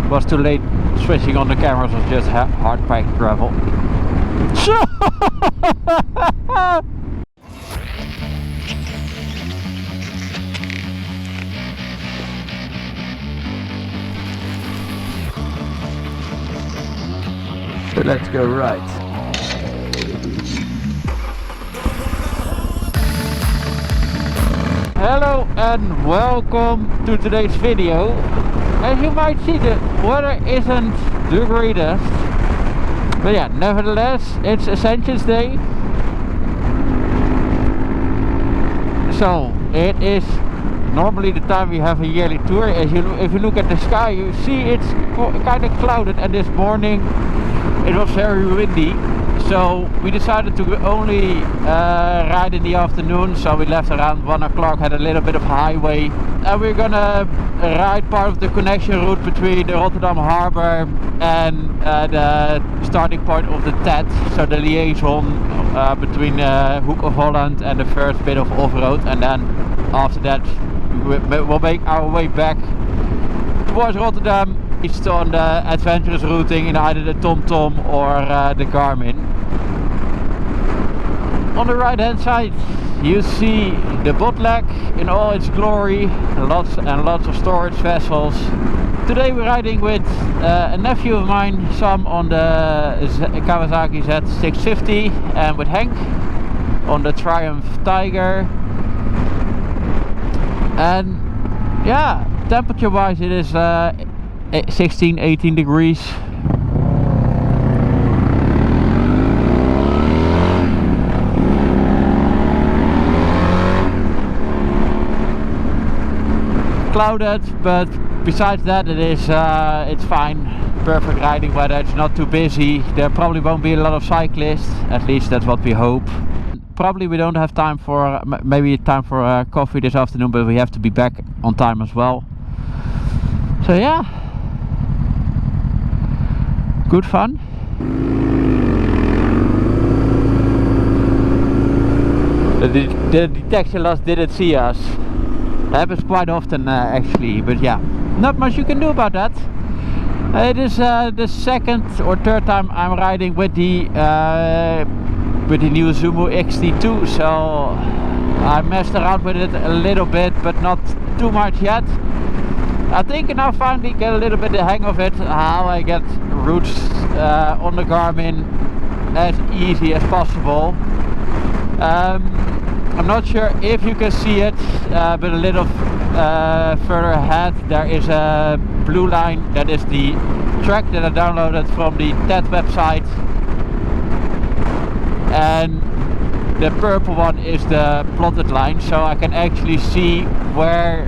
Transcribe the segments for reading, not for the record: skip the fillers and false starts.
was too late switching on the cameras, was just hard packed gravel. So let's go right. Hello and welcome to today's video. As you might see, the weather isn't the greatest, but yeah, nevertheless it's Ascensions Day. So it is normally the time we have a yearly tour. If you look at the sky, you see it's kind of clouded, and this morning it was very windy. So we decided to only ride in the afternoon, so we left around 1 o'clock, had a little bit of highway, and we're gonna ride part of the connection route between the Rotterdam Harbour and the starting point of the TED, so the liaison between Hoek of Holland and the first bit of off-road, and then after that we'll make our way back towards Rotterdam. It's on the adventurous routing in either the TomTom or the Garmin. On the right hand side you see the bootleg in all its glory, lots and lots of storage vessels. Today we're riding with a nephew of mine, Sam, on the Kawasaki Z650, and with Henk on the Triumph Tiger. And yeah, temperature wise it is 16-18 degrees. Clouded, but besides that it is it's fine, perfect riding weather. It's not too busy. There probably won't be a lot of cyclists, at least that's what we hope. Probably we don't have time for maybe time for coffee this afternoon, but we have to be back on time as well. So yeah, good fun. The detection loss didn't see us. Happens quite often actually, but yeah, not much you can do about that. It is the second or third time I'm riding with the new Zumo XT2, so I messed around with it a little bit, but not too much yet. I think I now finally get a little bit the hang of it, how I get routes on the Garmin as easy as possible. I'm not sure if you can see it, but a little further ahead there is a blue line. That is the track that I downloaded from the TED website, and the purple one is the plotted line, so I can actually see where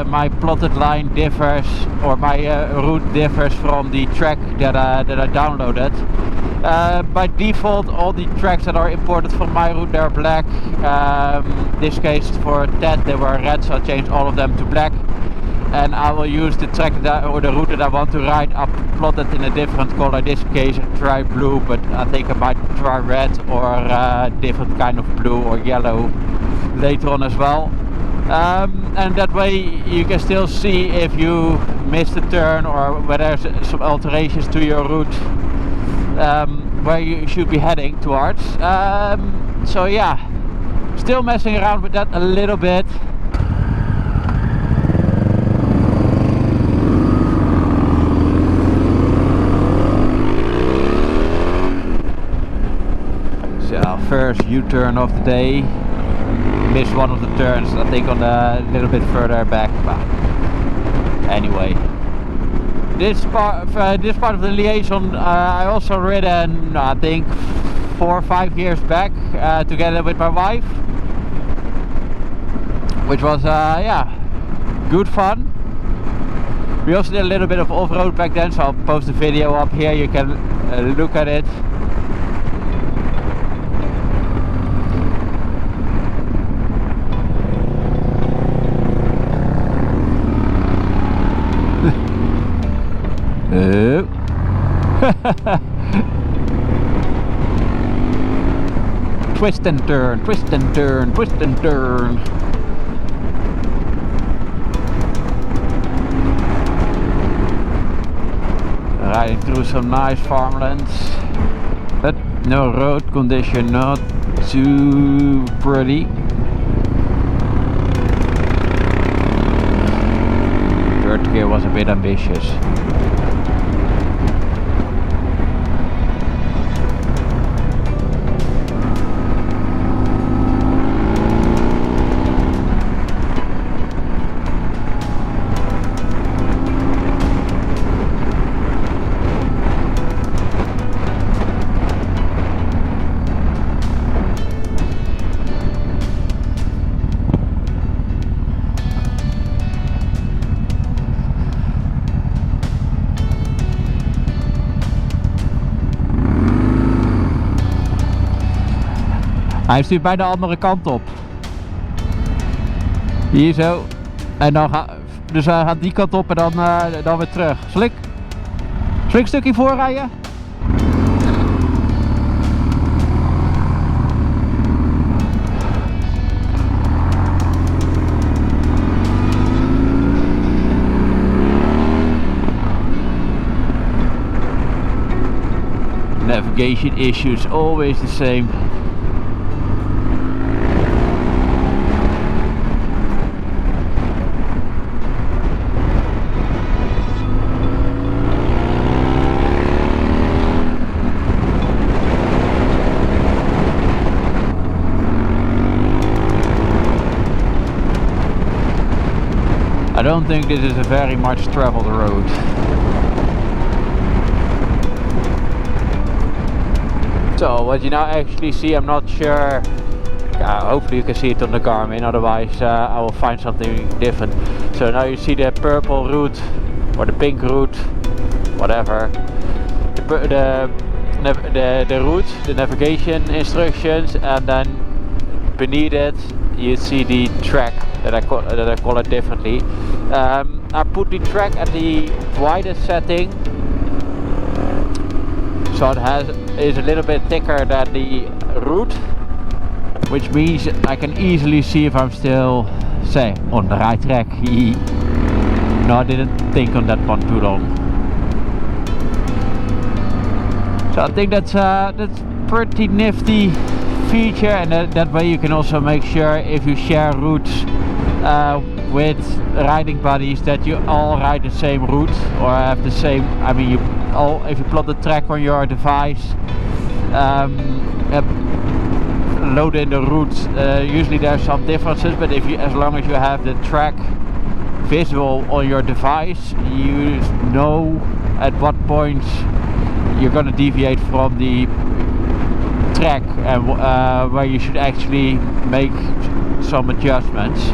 my plotted line differs, or my route differs from the track that I downloaded. By default all the tracks that are imported from my route, they're black. This case for TED they were red, so I changed all of them to black, and I will use the track or the route that I want to ride up plotted in a different color. This case try blue, but I think I might try red or different kind of blue or yellow later on as well. And that way you can still see if you missed a turn or where there's some alterations to your route, where you should be heading towards. So yeah, still messing around with that a little bit. So first U-turn of the day. Missed one of the turns, I think, on a little bit further back. But anyway, this part of the liaison I also ridden, I think 4 or 5 years back, together with my wife, which was yeah, good fun. We also did a little bit of off-road back then, so I'll post a video up here, you can look at it. Twist and turn, twist and turn, twist and turn. through some nice farmlands, but no road condition, not too pretty. Third gear was a bit ambitious. Hij stuurt bij de andere kant op. Hier zo. En dan dus hij gaat die kant op en dan weer terug. Zal ik een stukje voorrijden? Navigation issues, always the same. I don't think this is a very much traveled road. So what you now actually see, I'm not sure, hopefully you can see it on the Garmin, otherwise I will find something different. So now you see the purple route, or the pink route, whatever, the route, the navigation instructions, and then beneath it you see the track that I call it differently. I put the track at the widest setting, so it is a little bit thicker than the route, which means I can easily see if I'm still, say, on the right track. No, I didn't think on that one too long. So I think that's pretty nifty feature, and that way you can also make sure if you share routes with riding buddies that you all ride the same route or have the same, I mean if you plot the track on your device, load in the routes, usually there's some differences, but as long as you have the track visual on your device, you know at what points you're going to deviate from the track and where you should actually make some adjustments.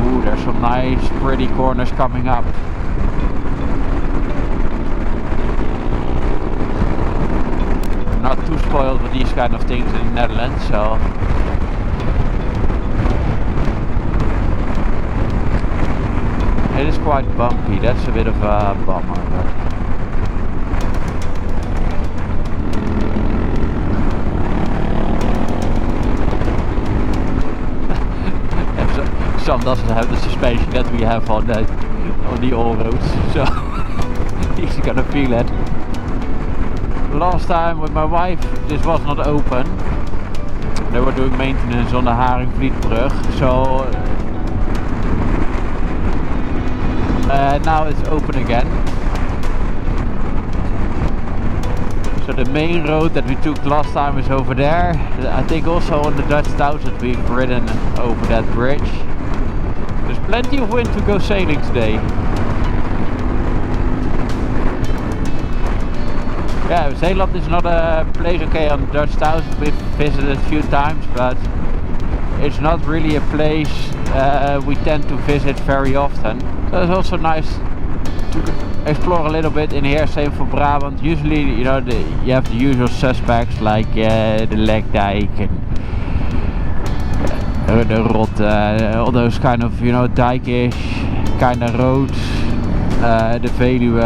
Ooh, there's some nice pretty corners coming up. I'm not too spoiled with these kind of things in the Netherlands, so it is quite bumpy. That's a bit of a bummer, but some doesn't have the suspension that we have on the all roads, so he's gonna feel it. Last time with my wife this was not open. They were doing maintenance on the Haringvlietbrug, so now it's open again. So the main road that we took last time is over there. I think also on the Dutch 1000 we've ridden over that bridge. There's plenty of wind to go sailing today. Yeah, Zeeland is not a place, okay, on the Dutch 1000 we've visited a few times, but it's not really a place we tend to visit very often. So it's also nice to explore a little bit in here, same for Brabant. Usually, you know, you have the usual suspects like the Leg Dike and the Rot, all those kind of, you know, dike-ish kind of roads. The Veluwe,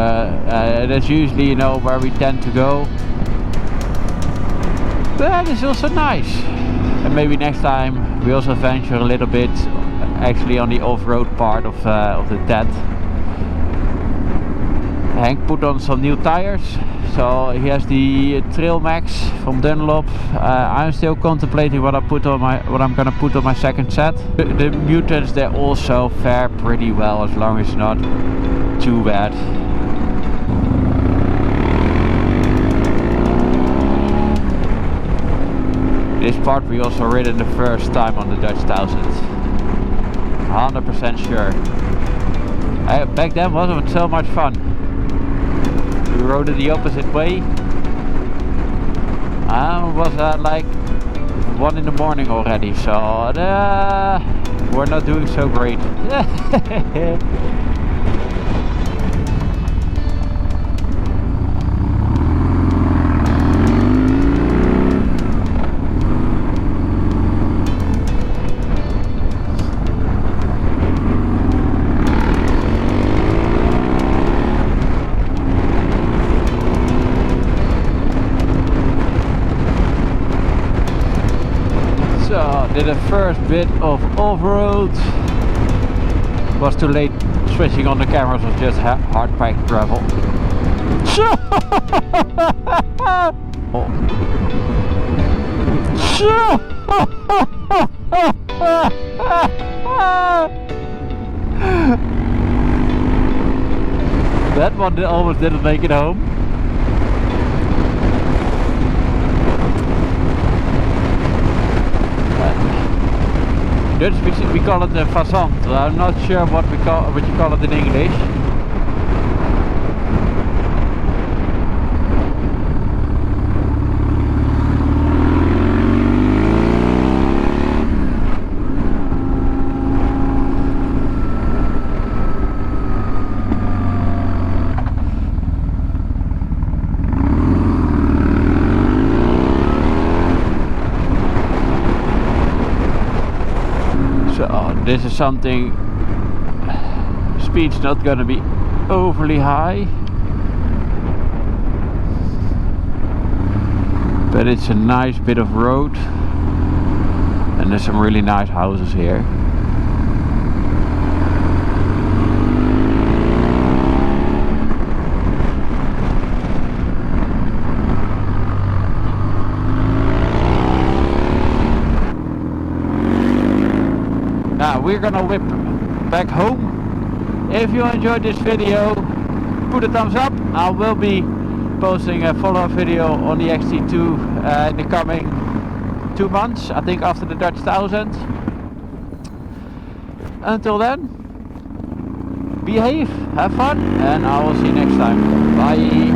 that's usually, you know, where we tend to go. But it's also nice. And maybe next time we also venture a little bit actually on the off-road part of the TED. Hank put on some new tires, so he has the Trail Max from Dunlop. I'm still contemplating what I'm gonna put on my second set. The Mutants, they also fare pretty well as long as it's not too bad. This part we also ridden the first time on the Dutch 1000. 100% sure. Back then wasn't so much fun. We rode it the opposite way. It was like 1 in the morning already, so we're not doing so great. Did the first bit of off-road. Was too late switching on the cameras, was just hard packed gravel. That one almost didn't make it home. Dutch we call it a fazant. I'm not sure what you call it in English. This is something, speed's not gonna be overly high, but it's a nice bit of road and there's some really nice houses here. We're gonna whip back home. If you enjoyed this video, put a thumbs up. I will be posting a follow-up video on the XT2 in the coming 2 months, I think after the Dutch 1000. Until then, behave, have fun, and I will see you next time. Bye.